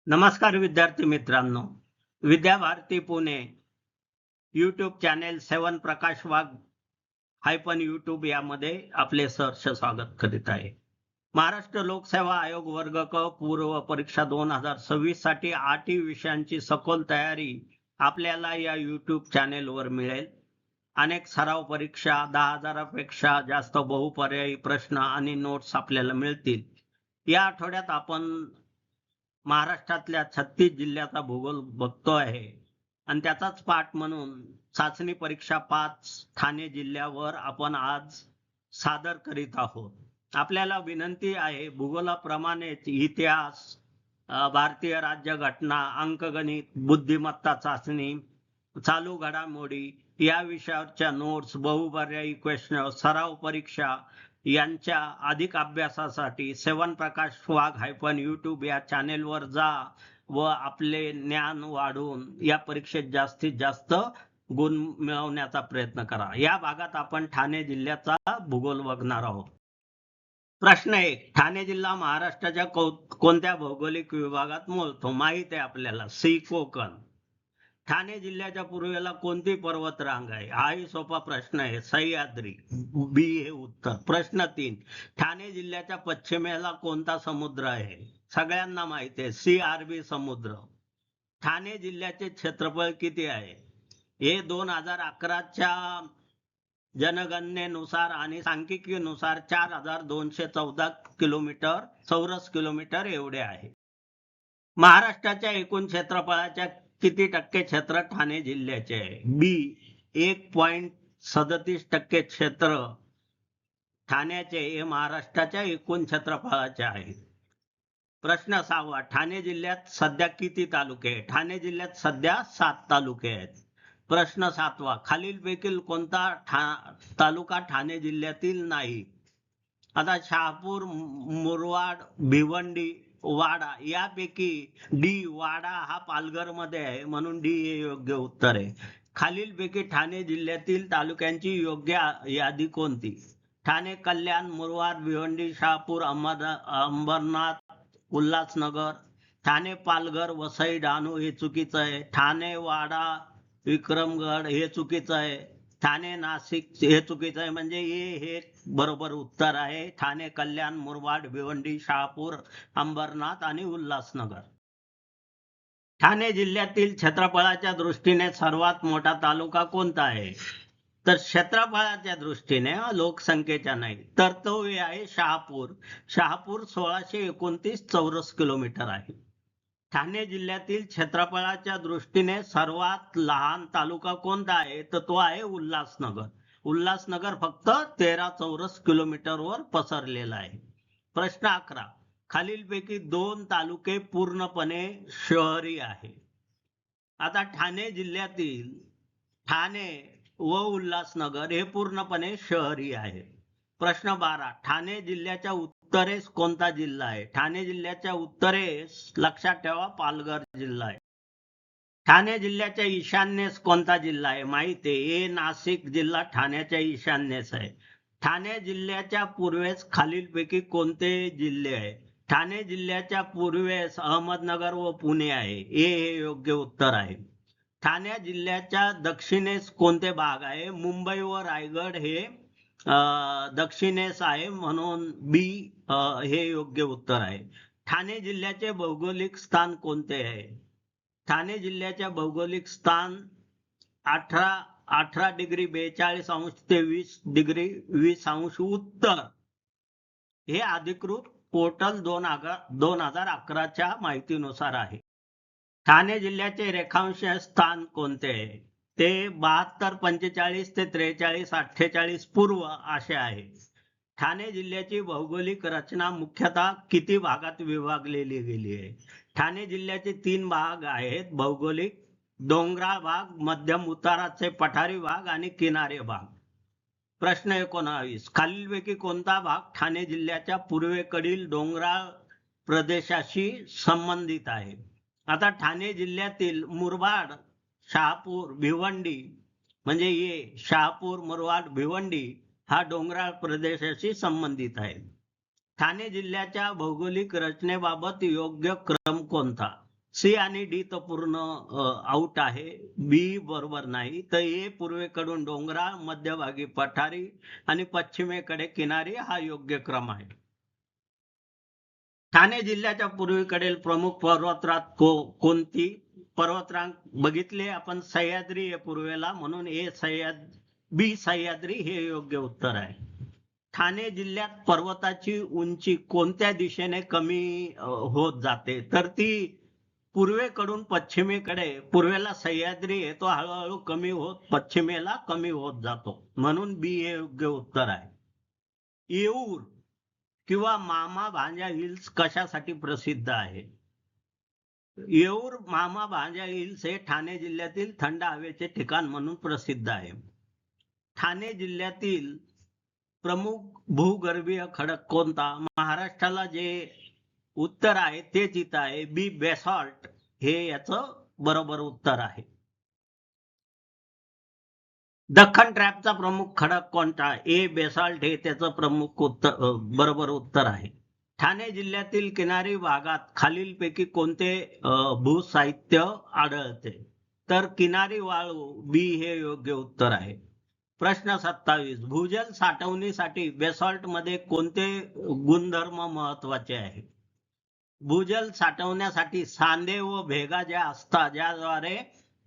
नमस्कार विद्यार्थी मित्रांनो. विद्याभारती पुणे यूट्यूब चॅनेल 7 प्रकाश वाघ हायफन यूट्यूब यामध्ये आपले सहर्ष स्वागत करीत आहे. महाराष्ट्र लोकसेवा आयोग वर्ग क पूर्व परीक्षा 2026 साठी 8 विषयांची सखोल तयारी आपल्याला या यूट्यूब चॅनेलवर मिळेल. अनेक सराव परीक्षा, 10,000 पेक्षा जास्त बहुपर्यायी प्रश्न आणि नोट्स आपल्याला मिळतील. या आठवड्यात आपण महाराष्ट्रातल्या 36 जिल्ह्याचा भूगोल बघतो आहे आणि त्याचाच पाठ म्हणून चाचणी परीक्षा 5 ठाणे जिल्ह्यावर आपण आज सादर करीत आहोत. आपल्याला विनंती आहे, भूगोलाप्रमाणेच इतिहास, भारतीय राज्यघटना, अंकगणित, बुद्धिमत्ता चाचणी, चालू घडामोडी या विषयावरच्या नोट्स, बहुपर्यायी क्वेश्चन, सराव परीक्षा यांच्या अधिक अभ्यासासाठी 7 प्रकाश वाघ हायफन यूट्यूब या चॅनेलवर जा व आपले ज्ञान वाढवून या परीक्षेत जास्तीत जास्त गुण मिळवण्याचा प्रयत्न करा. या भागात आपण ठाणे जिल्ह्याचा भूगोल बघणार आहोत. प्रश्न 1. ठाणे जिल्हा महाराष्ट्राच्या कोणत्या भौगोलिक विभागात मोडतो? माहित आहे आपल्याला, सी कोकण. ठाणे जिल्ह्याच्या पूर्वेला कोणती पर्वतरांग आहे? हाही सोपा प्रश्न आहे, सह्याद्री. बी हे उत्तर. प्रश्न 3. ठाणे जिल्ह्याच्या पश्चिमेला कोणता समुद्र आहे? सगळ्यांना माहिती आहे, सी अरबी समुद्र. ठाणे जिल्ह्याचे क्षेत्रफळ किती आहे? हे 2011च्या जनगणनेनुसार आणि सांख्यिकीनुसार 4,214 किलोमीटर चौरस किलोमीटर एवढे आहे. महाराष्ट्राच्या एकूण क्षेत्रफळाच्या किती टक्के क्षेत्र ठाणे जिल्ह्याचे आहे? बी 1.37% क्षेत्र ठाण्याचे हे महाराष्ट्राच्या एकूण क्षेत्रफळाचे आहे. प्रश्न 6. ठाणे जिल्ह्यात सध्या किती तालुके आहेत? ठाणे जिल्ह्यात सध्या 7 तालुके आहेत. प्रश्न 7. खालीलपैकी कोणता तालुका ठाणे जिल्ह्यातील नाही? आता शहापूर, मुरबाड, भिवंडी, वाडा यापैकी डी वाडा हा पालघर मध्ये आहे, म्हणून डी हे योग्य उत्तर आहे. खालीलपैकी ठाणे जिल्ह्यातील तालुक्यांची योग्य यादी कोणती? ठाणे, कल्याण, मुरबाड, भिवंडी, शहापूर, अंबरनाथ, उल्हासनगर. ठाणे, पालघर, वसई, डहाणू हे चुकीचं आहे. ठाणे, वाडा, विक्रमगड हे चुकीचं आहे. ठाणे, नाशिक हे चुकीचं आहे, म्हणजे हे बरोबर उत्तर आहे. ठाणे, कल्याण, मुरबाड, भिवंडी, शहापूर, अंबरनाथ आणि उल्हासनगर. ठाणे जिल्ह्यातील क्षेत्रफळाच्या दृष्टीने सर्वात मोठा तालुका कोणता आहे? तर क्षेत्रफळाच्या दृष्टीने, लोकसंख्येच्या नाही, तर तो आहे शहापूर. शहापूर 1629 चौरस किलोमीटर आहे. ठाणे जिल्ह्यातील क्षेत्रफळाच्या दृष्टीने सर्वात लहान तालुका कोणता आहे? तर तो आहे उल्हासनगर. उल्हासनगर फक्त 13 चौरस किलोमीटरवर पसरलेला आहे. प्रश्न 11. खालीलपैकी 2 तालुके पूर्णपणे शहरी आहे. आता ठाणे जिल्ह्यातील ठाणे व उल्हासनगर हे पूर्णपणे शहरी आहे. प्रश्न 12. ठाणे जिल्ह्याच्या उत्तरेस कोणता जिल्हा आहे? ठाणे जिल्ह्याच्या उत्तरेस लक्षात ठेवा, पालघर जिल्हा आहे. ठाणे जिल्ह्याच्या ईशान्येस कोणता जिल्हा आहे? माहिती आहे, हे नाशिक जिल्हा ठाण्याच्या ईशान्येस आहे. ठाणे जिल्ह्याच्या पूर्वेस खालीलपैकी कोणते जिल्हे आहे? ठाणे जिल्ह्याच्या पूर्वेस अहमदनगर व पुणे आहे, हे योग्य उत्तर आहे. ठाणे जिल्ह्याच्या दक्षिणेस कोणते भाग आहे? मुंबई व रायगड हे दक्षिणेस आहे, म्हणून बी हे योग्य उत्तर आहे. ठाणे जिल्ह्याचे भौगोलिक स्थान कोणते आहे? ठाणे जिल्ह्याच्या भौगोलिक स्थान 18 डिग्री 42 अंश ते 20 डिग्री 20 अंश उत्तर हे अधिकृत पोर्टल 2011च्या माहितीनुसार आहे. ठाणे जिल्ह्याचे रेखांश स्थान कोणते आहे? ते 72, 45 ते 43, 48 पूर्व असे आहे. ठाणे जिल्ह्याची भौगोलिक रचना मुख्यतः किती भागात विभागलेली गेली आहे? ठाणे जिल्ह्याचे 3 भाग आहेत भौगोलिक: डोंगराळ भाग, मध्यम उताराचे पठारी भाग आणि किनारे भाग. प्रश्न 19. खालीलपैकी कोणता भाग ठाणे जिल्ह्याच्या पूर्वेकडील डोंगराळ प्रदेशाशी संबंधित आहे? आता ठाणे जिल्ह्यातील मुरबाड, शहापूर, भिवंडी, म्हणजे हे शहापूर, मुरबाड, भिवंडी हा डोंगराळ प्रदेशाशी संबंधित आहे. ठाणे जिल्ह्याच्या भौगोलिक रचनेबाबत योग्य क्रम कोणता? सी आणि डी तर पूर्ण आउट आहे. बी बरोबर नाही. तर ए पूर्वेकडून डोंगराळ, मध्यभागी पठारी आणि पश्चिमेकडे किनारी हा योग्य क्रम आहे. ठाणे जिल्ह्याच्या पूर्वेकडील प्रमुख पर्वतरांग कोणती? पर्वतरांग बघितले आपण, सह्याद्री आहे पूर्वेला, म्हणून बी सह्याद्री हे योग्य उत्तर आहे. ठाणे जिल्ह्यात पर्वताची उंची कोणत्या दिशेने कमी होत जाते? तर ती पूर्वेकडून पश्चिमेकडे. पूर्वेला सह्याद्री आहे, तो हळूहळू कमी होत पश्चिमेला कमी होत जातो, म्हणून बी हे योग्य उत्तर आहे. येऊर किंवा मामा भांजा हिल्स कशासाठी प्रसिद्ध आहे? येऊर मामा भांजा हिल्स हे ठाणे जिल्ह्यातील थंड हवेचे ठिकाण म्हणून प्रसिद्ध आहे. ठाणे जिल्ह्यातील प्रमुख भूगर्भीय खडक कोणता? महाराष्ट्राला जे उत्तर आहे तेच इथं आहे. बी बेसॉल्ट हे याचं बरोबर उत्तर आहे. दख्खन ट्रॅपचा प्रमुख खडक कोणता? ए बेसॉल्ट हे त्याचं प्रमुख बरोबर उत्तर आहे. ठाणे जिल्ह्यातील किनारी भागात खालीलपैकी कोणते भूसाहित्य आढळते? तर किनारी वाळू, बी हे योग्य उत्तर आहे. प्रश्न 27. भूजल साठवणीसाठी बेसॉल्ट मध्ये कोणते गुणधर्म महत्वाचे आहे? भूजल साठवण्यासाठी सांधे व भेगा ज्या असतात, ज्याद्वारे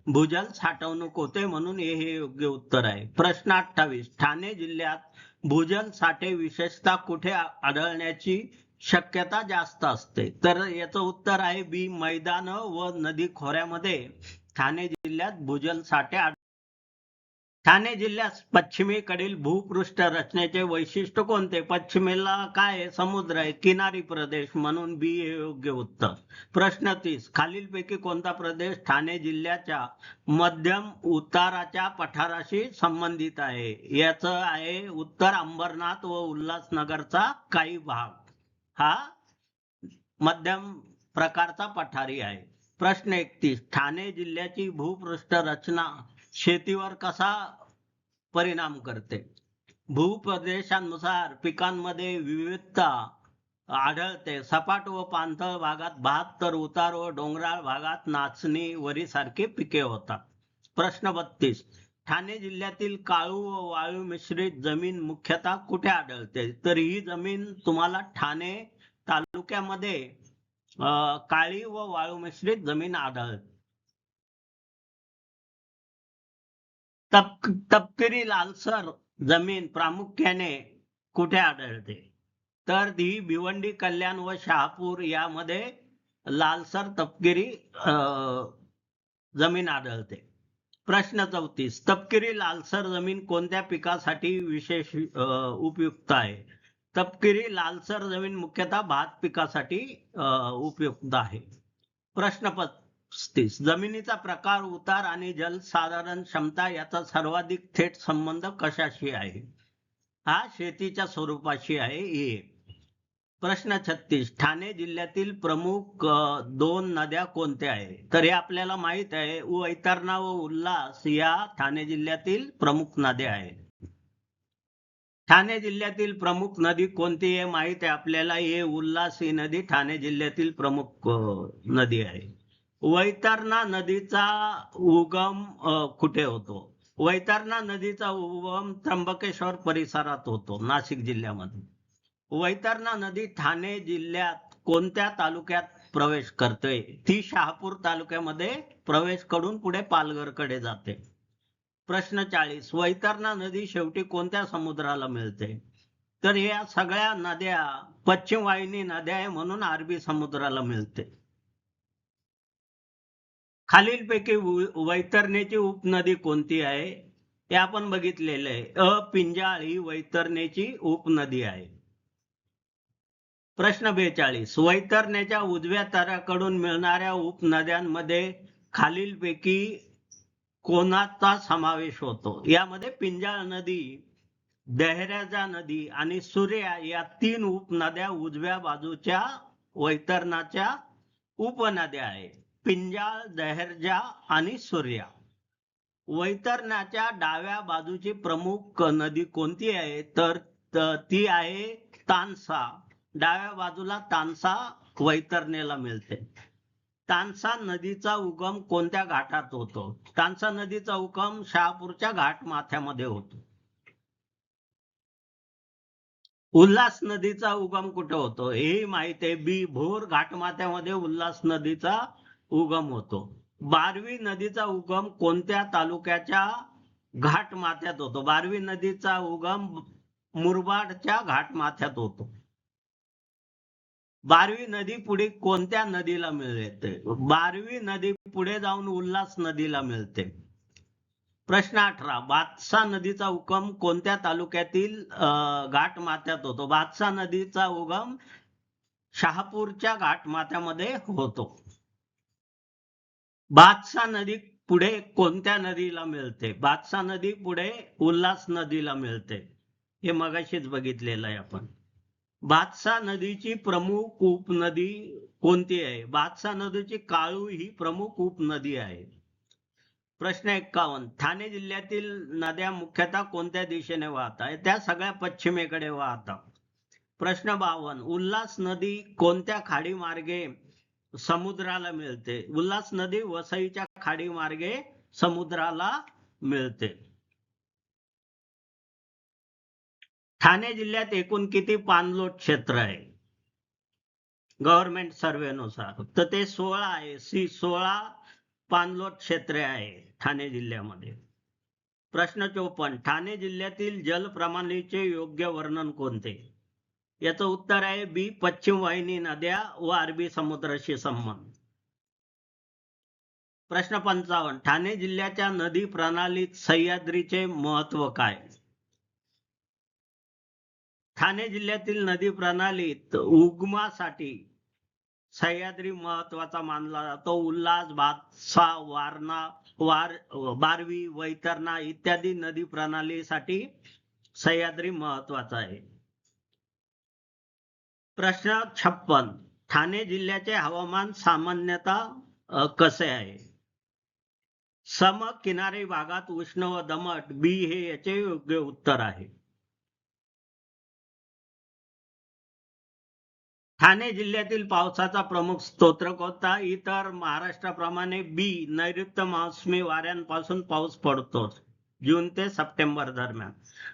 भूजल साठवणूक होते, म्हणून हे योग्य उत्तर आहे. प्रश्न 28. ठाणे जिल्ह्यात भूजल साठे विशेषतः कुठे आढळण्याची शक्यता जास्त असते? तर याचं उत्तर आहे बी मैदान व नदी खोऱ्यामध्ये ठाणे जिल्ह्यात भूजल साठे. ठाणे जिल्ह्यात पश्चिमेकडील भूपृष्ठ रचनेचे वैशिष्ट्य कोणते? पश्चिमेला काय आहे? समुद्र आहे, किनारी प्रदेश, म्हणून बी हे योग्य उत्तर. प्रश्न 30. खालीलपैकी कोणता प्रदेश ठाणे जिल्ह्याच्या मध्यम उताराच्या पठाराशी संबंधित आहे? याचं आहे उत्तर अंबरनाथ व उल्हासनगरचा काही भाग हा मध्यम प्रकारचा पठारी आहे. प्रश्न 31. ठाणे जिल्ह्याची भूपृष्ठ रचना शेतीवर कसा परिणाम करते? भूप्रदेशानुसार पिकांमध्ये विविधता आढळते. सपाट व पाणथळ भागात भात, तर उतार व डोंगराळ भागात नाचणी, वरी सारखी पिके होतात. प्रश्न 32. ठाणे जिल्ह्यातील काळू व वाळू मिश्रित जमीन मुख्यतः कुठे आढळते? तर ही जमीन तुम्हाला ठाणे तालुक्यामध्ये काळी व वाळू मिश्रित जमीन आढळते. तपकिरी लालसर जमीन प्रामुख्याने कुठे आढळते? तर ती भिवंडी, कल्याण व शहापूर यामध्ये लालसर तपकिरी जमीन आढळते. प्रश्न 34. तपकिरी लालसर जमीन कोणत्या पिकासाठी विशेष उपयुक्त आहे? तपकिरी लालसर जमीन मुख्यतः भात पिकासाठी उपयुक्त आहे. प्रश्न 35. जमिनीचा प्रकार, उतार आणि जलसाधारण क्षमता याचा सर्वाधिक थेट संबंध कशाशी आहे? हा शेतीच्या स्वरूपाशी आहे. प्रश्न 36. ठाणे जिल्ह्यातील प्रमुख 2 नद्या कोणत्या आहेत? तर हे आपल्याला माहित आहे, वैतरणा व उल्हास या ठाणे जिल्ह्यातील प्रमुख नद्या आहेत. ठाणे जिल्ह्यातील प्रमुख नदी कोणती आहे माहित आहे आपल्याला? हे उल्हास ही नदी ठाणे जिल्ह्यातील प्रमुख नदी आहे. वैतरणा नदीचा उगम कुठे होतो? वैतरणा नदीचा उगम त्र्यंबकेश्वर परिसरात होतो, नाशिक जिल्ह्यामध्ये. वैतरणा नदी ठाणे जिल्ह्यात कोणत्या तालुक्यात प्रवेश करते? ती शहापूर तालुक्यामध्ये प्रवेश करून पुढे पालघरकडे जाते. प्रश्न 40. वैतरणा नदी शेवटी कोणत्या समुद्राला मिळते? तर या सगळ्या नद्या पश्चिम वाहिनी नद्या आहे, म्हणून अरबी समुद्राला मिळते. खालीलपैकी वैतरणेची उपनदी कोणती आहे? हे आपण बघितलेलं आहे. पिंजाळ ही वैतरणेची उपनदी आहे. प्रश्न 42. वैतरणेच्या उजव्या तऱ्याकडून मिळणाऱ्या उपनद्यांमध्ये खालीलपैकी कोणाचा समावेश होतो? यामध्ये पिंजाळ नदी, दहराजा नदी आणि सूर्या या 3 उपनद्या उजव्या बाजूच्या वैतरणाच्या उपनद्या आहेत. पिंजाळ, दहराजा आणि सूर्या. वैतरणाच्या डाव्या बाजूची प्रमुख नदी कोणती आहे? तर ती आहे तानसा. डाव्या बाजूला तानसा वैतरणेला मिळते. तानसा नदीचा उगम कोणत्या घाटात होतो? तानसा नदीचा उगम शहापूरच्या घाट माथ्यामध्ये होतो. उल्हास नदीचा उगम कुठे होतो? हेही माहिती आहे. बी भोर घाटमाथ्यामध्ये उल्हास नदीचा उगम होतो. बारवी नदीचा उगम कोणत्या तालुक्याच्या घाटमाथ्यात होतो? बारवी नदीचा उगम मुरबाडच्या घाटमाथ्यात होतो. बारवी नदी पुढे कोणत्या नदीला मिळते? बारवी नदी पुढे जाऊन उल्हास नदीला मिळते. प्रश्न 18. भातसा नदीचा उगम कोणत्या तालुक्यातील घाटमाथ्यात होतो? भातसा नदीचा उगम शहापूरच्या घाटमाथ्यामध्ये होतो. भातसा नदी पुढे कोणत्या नदीला मिळते? भातसा नदी पुढे उल्हास नदीला मिळते. हे मगाशीच बघितलेलं आहे आपण. भातसा नदीची प्रमुख उपनदी कोणती आहे? भातसा नदीची काळू ही प्रमुख उपनदी आहे. प्रश्न 51. ठाणे जिल्ह्यातील नद्या मुख्यतः कोणत्या दिशेने वाहतात? त्या सगळ्या पश्चिमेकडे वाहतात. प्रश्न 52. उल्हास नदी कोणत्या खाडी मार्गे समुद्राला मिळते? उल्हास नदी वसईच्या खाडी मार्गे समुद्राला मिळते. ठाणे जिल्ह्यात एकूण किती पाणलोट क्षेत्र आहे गव्हर्नमेंट सर्वेनुसार? तर ते 16 आहे. 16 पाणलोट क्षेत्रे आहे ठाणे जिल्ह्यामध्ये. प्रश्न 54. ठाणे जिल्ह्यातील जलप्रणालीचे योग्य वर्णन कोणते? याचं उत्तर आहे बी. पश्चिम वाहिनी नद्या व अरबी समुद्राशी संबंध. प्रश्न 55. ठाणे जिल्ह्याच्या नदी प्रणालीत सह्याद्रीचे महत्व काय? ठाणे जिल्ह्यातील नदी प्रणालीत उगमासाठी सह्याद्री महत्वाचा मानला जातो. उल्हास, भातसा, वारणा, बारवी, वैतरणा इत्यादी नदी प्रणालीसाठी सह्याद्री महत्वाचा आहे. प्रश्न 56. ठाणे जिल्ह्याचे हवामान सामान्यतः कसे आहे? सम किनारी भागात उष्ण व दमट. बी हे याचे योग्य उत्तर आहे. ठाणे जिल्ह्यातील पावसाचा प्रमुख स्रोत कोणता? इतर महाराष्ट्राप्रमाणे बी. नैऋत्य मोसमी वाऱ्यांपासून पाऊस पडतो जून ते सप्टेंबर दरम्यान.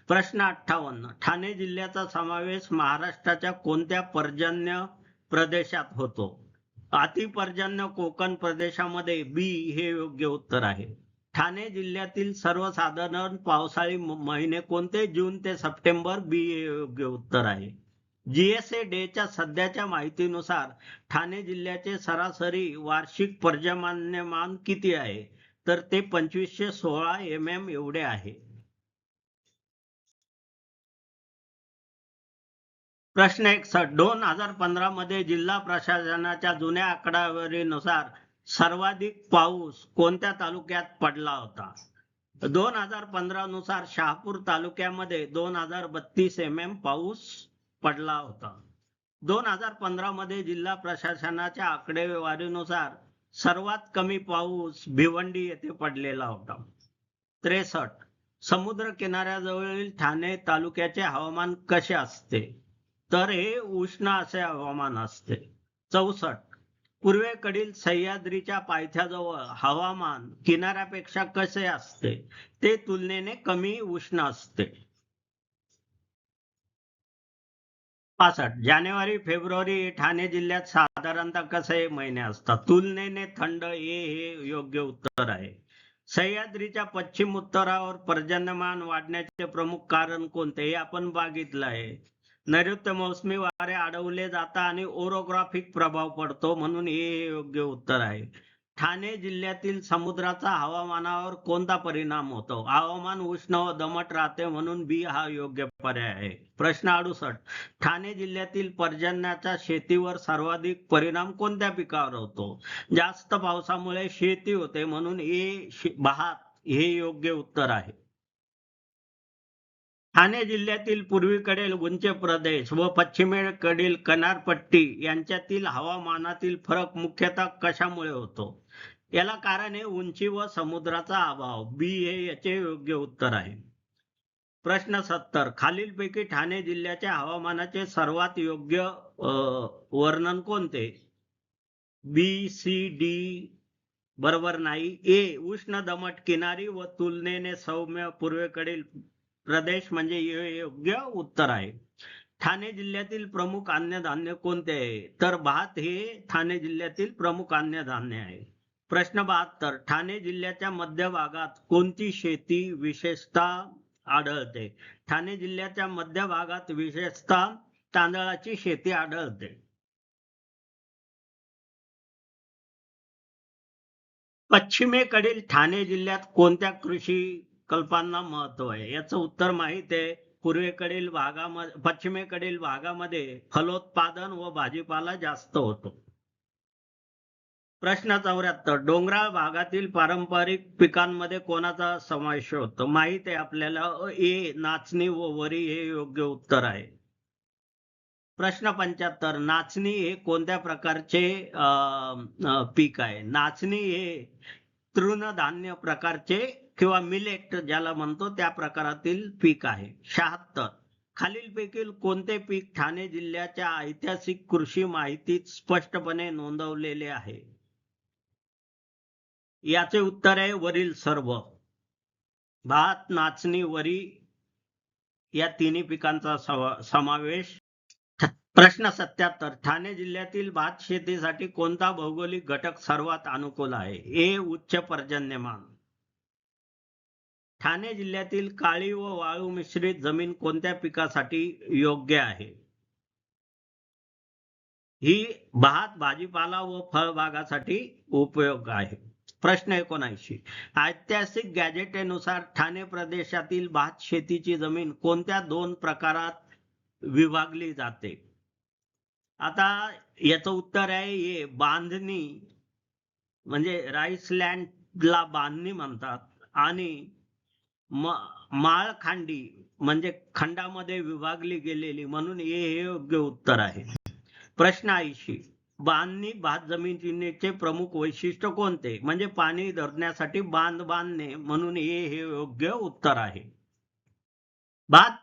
प्रश्न 58. ठाणे जिल्ह्याचा समावेश महाराष्ट्राच्या कोणत्या पर्जन्य प्रदेशात होतो? अतिपर्जन्य कोकण प्रदेशामध्ये. बी हे योग्य उत्तर आहे. ठाणे जिल्ह्यातील सर्वसाधारण पावसाळी महिने कोणते? जून ते सप्टेंबर. बी हे योग्य उत्तर आहे. जीएसए डेच्या सध्याच्या माहितीनुसार ठाणे जिल्ह्याचे सरासरी वार्षिक पर्जन्यमान किती आहे? तर ते 2516 mm एवढे आहे. प्रश्न 61. 2015 मध्ये जिल्हा प्रशासनाच्या जुन्या आकडेवारीनुसार सर्वाधिक पाऊस कोणत्या तालुक्यात पडला होता? 2015 नुसार शहापूर तालुक्यामध्ये 2032 mm पाऊस पडला होता. 2015 मध्ये जिल्हा प्रशासनाच्या आकडेवारीनुसार सर्वात कमी पाऊस भिवंडी येथे पडलेला होता. 63. समुद्र किनाऱ्याजवळील ठाणे तालुक्याचे हवामान कसे असते? तर हे उष्ण असे हवामान असते. 64. पूर्वेकडील सह्याद्रीच्या पायथ्याजवळ हवामान किनाऱ्यापेक्षा कसे असते? ते तुलनेने कमी उष्ण असते. 65. जानेवारी फेब्रुवारी ठाणे जिल्ह्यात साधारणतः कसे महिने असतात? तुलनेने थंड. हे योग्य उत्तर आहे. सह्याद्रीच्या पश्चिम उत्तरावर पर्जन्यमान वाढण्याचे प्रमुख कारण कोणते? हे आपण बघितलं आहे. नैऋत्य मोसमी वारे अडवले जातात आणि ओरोग्राफिक प्रभाव पडतो म्हणून हे योग्य उत्तर आहे. ठाणे जिल्ह्यातील समुद्राचा हवामानावर कोणता परिणाम होतो? हवामान उष्ण व दमट राहते म्हणून बी हा योग्य पर्याय आहे. प्रश्न 68. ठाणे जिल्ह्यातील पर्जन्याचा शेतीवर सर्वाधिक परिणाम कोणत्या पिकावर होतो? जास्त पावसामुळे शेती होते म्हणून भात हे योग्य उत्तर आहे. ठाणे जिल्ह्यातील पूर्वेकडील उंच प्रदेश व पश्चिमेकडील किनारपट्टी यांच्यातील हवामानातील फरक मुख्यतः कशामुळे होतो? याला कारण आहे उंची व समुद्राचा अभाव. बी हे याचे योग्य उत्तर आहे. प्रश्न 70. खालीलपैकी ठाणे जिल्ह्याच्या हवामानाचे सर्वात योग्य वर्णन कोणते? बी सी डी बरोबर नाही. ए उष्ण दमट किनारी व तुलनेने सौम्य पूर्वेकडील प्रदेश म्हणजे योग्य उत्तर आहे. ठाणे जिल्ह्यातील प्रमुख अन्नधान्य कोणते आहे? तर भात हे ठाणे जिल्ह्यातील प्रमुख अन्नधान्य आहे. प्रश्न 72. ठाणे जिल्ह्याच्या मध्य भागात कोणती शेती विशेषतः आढळते? ठाणे जिल्ह्याच्या मध्य भागात विशेषतः तांदळाची शेती आढळते. पश्चिमेकडील ठाणे जिल्ह्यात कोणत्या कृषी कल्पांना महत्व आहे? याचं उत्तर माहित आहे. पूर्वेकडील भागामध्ये पश्चिमेकडील भागामध्ये फलोत्पादन व भाजीपाला जास्त होतो. प्रश्न 74. डोंगराळ भागातील पारंपरिक पिकांमध्ये कोणाचा समावेश होतो? माहित आहे आपल्याला. ए नाचणी व वरी हे योग्य उत्तर आहे. प्रश्न 75. नाचणी हे कोणत्या प्रकारचे पीक आहे? नाचणी हे तृणधान्य प्रकारचे किंवा मिलेट ज्याला म्हणतो त्या प्रकारातील पीक आहे. 76. खालीलपैकी कोणते पीक ठाणे जिल्ह्याच्या ऐतिहासिक कृषी माहितीत स्पष्टपणे नोंदवलेले आहे? याचे उत्तर आहे वरील सर्व. भात, नाचणी, वरी या तिन्ही पिकांचा समावेश. प्रश्न 77. ठाणे जिल्ह्यातील भात शेतीसाठी कोणता भौगोलिक घटक सर्वात अनुकूल आहे? ए उच्च पर्जन्यमान. ठाणे जिल्ह्यातील काळी व वाळू मिश्रित जमीन कोणत्या पिकासाठी योग्य आहे? ही भात, भाजीपाला व फळबागासाठी उपयोग आहे. प्रश्न 79. ऐतिहासिक गॅजेटेनुसार ठाणे प्रदेशातील भात शेतीची जमीन कोणत्या दोन प्रकारात विभागली जाते? आता याचं उत्तर आहे ए बांधणी म्हणजे राईस लँडला बांधणी म्हणतात आणि माळखांडी म्हणजे खंडामध्ये विभागली गेलेली म्हणून हे योग्य उत्तर आहे. प्रश्न 80. बांधणी भात जमिनीचे प्रमुख वैशिष्ट्य कोणते? म्हणजे पाणी धरण्यासाठी बांध बांधणे म्हणून हे योग्य उत्तर आहे. भात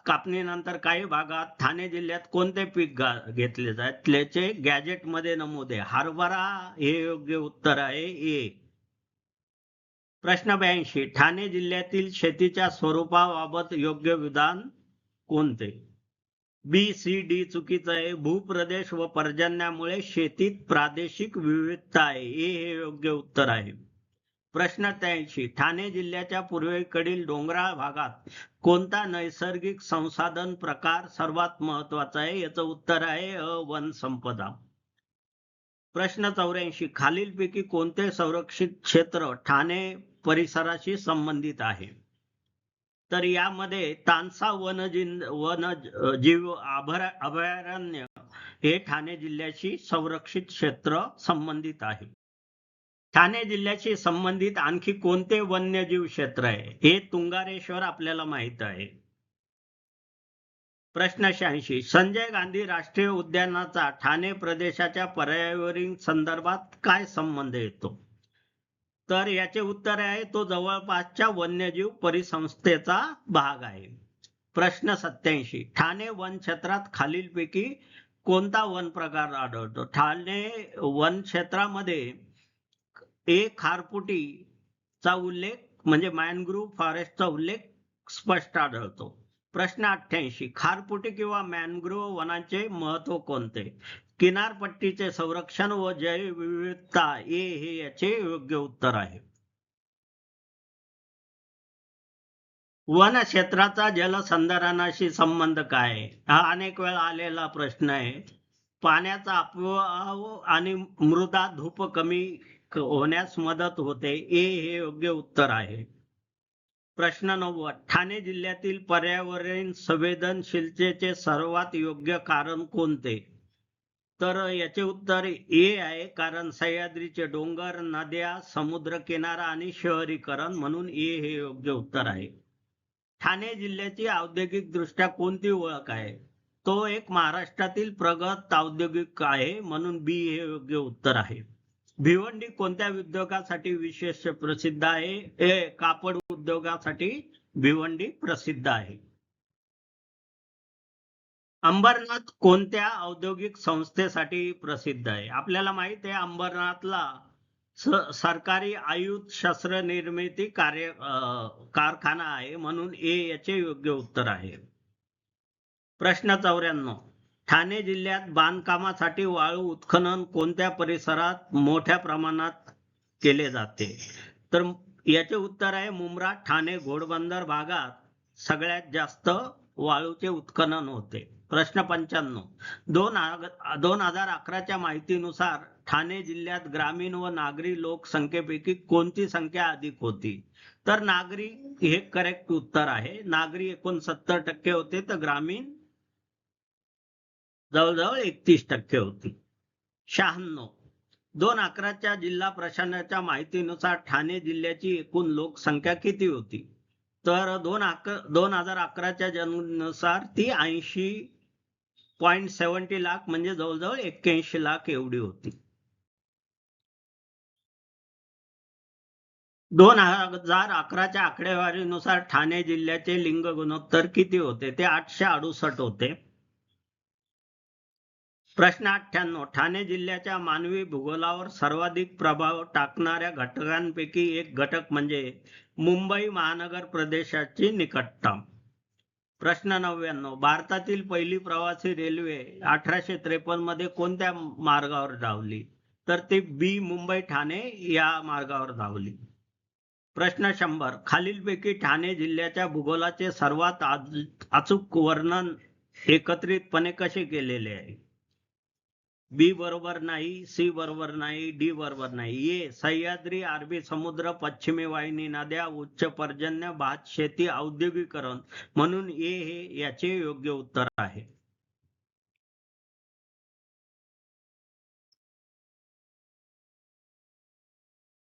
कापणीनंतर काही भागात ठाणे जिल्ह्यात कोणते पीक घेतले जाते? त्याचे गॅजेट मध्ये नमूद आहे. हरभरा हे योग्य उत्तर आहे ए. प्रश्न 82. ठाणे जिल्ह्यातील शेतीच्या स्वरूपाबाबत योग्य विधान कोणते? बी सी डी चुकीचं आहे. भूप्रदेश व पर्जन्यामुळे शेतीत प्रादेशिक विविधता आहे. हे योग्य उत्तर आहे. प्रश्न 83. ठाणे जिल्ह्याच्या पूर्वेकडील डोंगराळ भागात कोणता नैसर्गिक संसाधन प्रकार सर्वात महत्वाचा आहे? याचं उत्तर आहे वन संपदा. प्रश्न 84. खालीलपैकी कोणते संरक्षित क्षेत्र ठाणे परिसराशी संबंधित आहे? तर यामध्ये तानसा वनजीव अभयारण्य हे ठाणे जिल्ह्याशी संरक्षित क्षेत्र संबंधित आहे. ठाणे जिल्ह्याशी संबंधित आणखी कोणते वन्यजीव क्षेत्र आहे? हे तुंगारेश्वर आपल्याला माहित आहे. प्रश्न 86. संजय गांधी राष्ट्रीय उद्यानाचा ठाणे प्रदेशाच्या पर्यावरण संदर्भात काय संबंध येतो? तर याचे उत्तर आहे तो जवळपासच्या वन्यजीव परिसंस्थेचा भाग आहे. प्रश्न 87. ठाणे वन क्षेत्रात खालीलपैकी कोणता वन प्रकार आढळतो? ठाणे वन क्षेत्रामध्ये खारफुटीचा उल्लेख म्हणजे मॅनग्रोव्ह फॉरेस्टचा उल्लेख स्पष्ट आढळतो. प्रश्न 88. खारफुटी किंवा मॅनग्रोव्ह वनांचे महत्व कोणते? किनारपट्टीचे संरक्षण व जैवविविधता हे याचे योग्य उत्तर आहे. वन क्षेत्राचा जलसंधारणाशी संबंध काय? हा अनेक वेळा आलेला प्रश्न आहे. पाण्याचा अपव्यय आणि मृदा धूप कमी होण्यास मदत होते. हे योग्य उत्तर आहे. प्रश्न 90. ठाणे जिल्ह्यातील पर्यावरण संवेदनशीलतेचे सर्वात योग्य कारण कोणते? तर याचे उत्तर ए आहे. कारण सह्याद्रीचे डोंगर, नद्या, समुद्रकिनारा आणि शहरीकरण म्हणून ए हे योग्य उत्तर आहे. ठाणे जिल्ह्याची औद्योगिक दृष्ट्या कोणती ओळख आहे? तो एक महाराष्ट्रातील प्रगत औद्योगिक आहे म्हणून बी हे योग्य उत्तर आहे. भिवंडी कोणत्या उद्योगासाठी विशेष प्रसिद्ध आहे? कापड उद्योगासाठी भिवंडी प्रसिद्ध आहे. अंबरनाथ कोणत्या औद्योगिक संस्थेसाठी प्रसिद्ध आहे? आपल्याला माहित आहे अंबरनाथला सरकारी आयुध शस्त्र निर्मिती कारखाना आहे, म्हणून ए याचे योग्य उत्तर आहे. प्रश्न 94. ठाणे जिल्ह्यात बांधकामासाठी वाळू उत्खनन कोणत्या परिसरात मोठ्या प्रमाणात केले जाते? तर याचे उत्तर आहे मुंब्रा ठाणे घोडबंदर भागात सगळ्यात जास्त वाळूचे उत्खनन होते. प्रश्न 95. 2011च्या माहितीनुसार ठाणे जिल्ह्यात ग्रामीण व नागरी लोकसंख्येपैकी कोणती संख्या अधिक होती? तर नागरी हे करेक्ट उत्तर आहे. नागरी 69% होते, तर ग्रामीण जवळजवळ 31% होती. 96. 2011च्या जिल्हा प्रशासनाच्या माहितीनुसार ठाणे जिल्ह्याची एकूण लोकसंख्या किती होती? तर 2011च्या जनगणनेनुसार ती 80.70 लाख म्हणजे जवळजवळ 81 लाख एवढी होती. 2011च्या आकडेवारीनुसार ठाणे जिल्ह्याचे लिंग गुणोत्तर किती होते? ते 868 होते. प्रश्न 98. ठाणे जिल्ह्याच्या मानवी भूगोलावर सर्वाधिक प्रभाव टाकणाऱ्या घटकांपैकी एक घटक म्हणजे मुंबई महानगर प्रदेशाची निकटता. प्रश्न 99. भारतातील पहिली प्रवासी रेल्वे 1853 मध्ये कोणत्या मार्गावर धावली? तर ती बी मुंबई ठाणे या मार्गावर धावली. प्रश्न 100. खालीलपैकी ठाणे जिल्ह्याच्या भूगोलाचे सर्वात अचूक वर्णन एकत्रितपणे कसे केलेले आहे? बी बरोबर नाही, सी बरोबर नाही, डी बरोबर नाही. ए सह्याद्री, अरबी समुद्र, पश्चिमी वाहिनी नद्या, उच्च पर्जन्य, भात शेती, औद्योगिकरण, म्हणून ए हे याचे योग्य उत्तर आहे.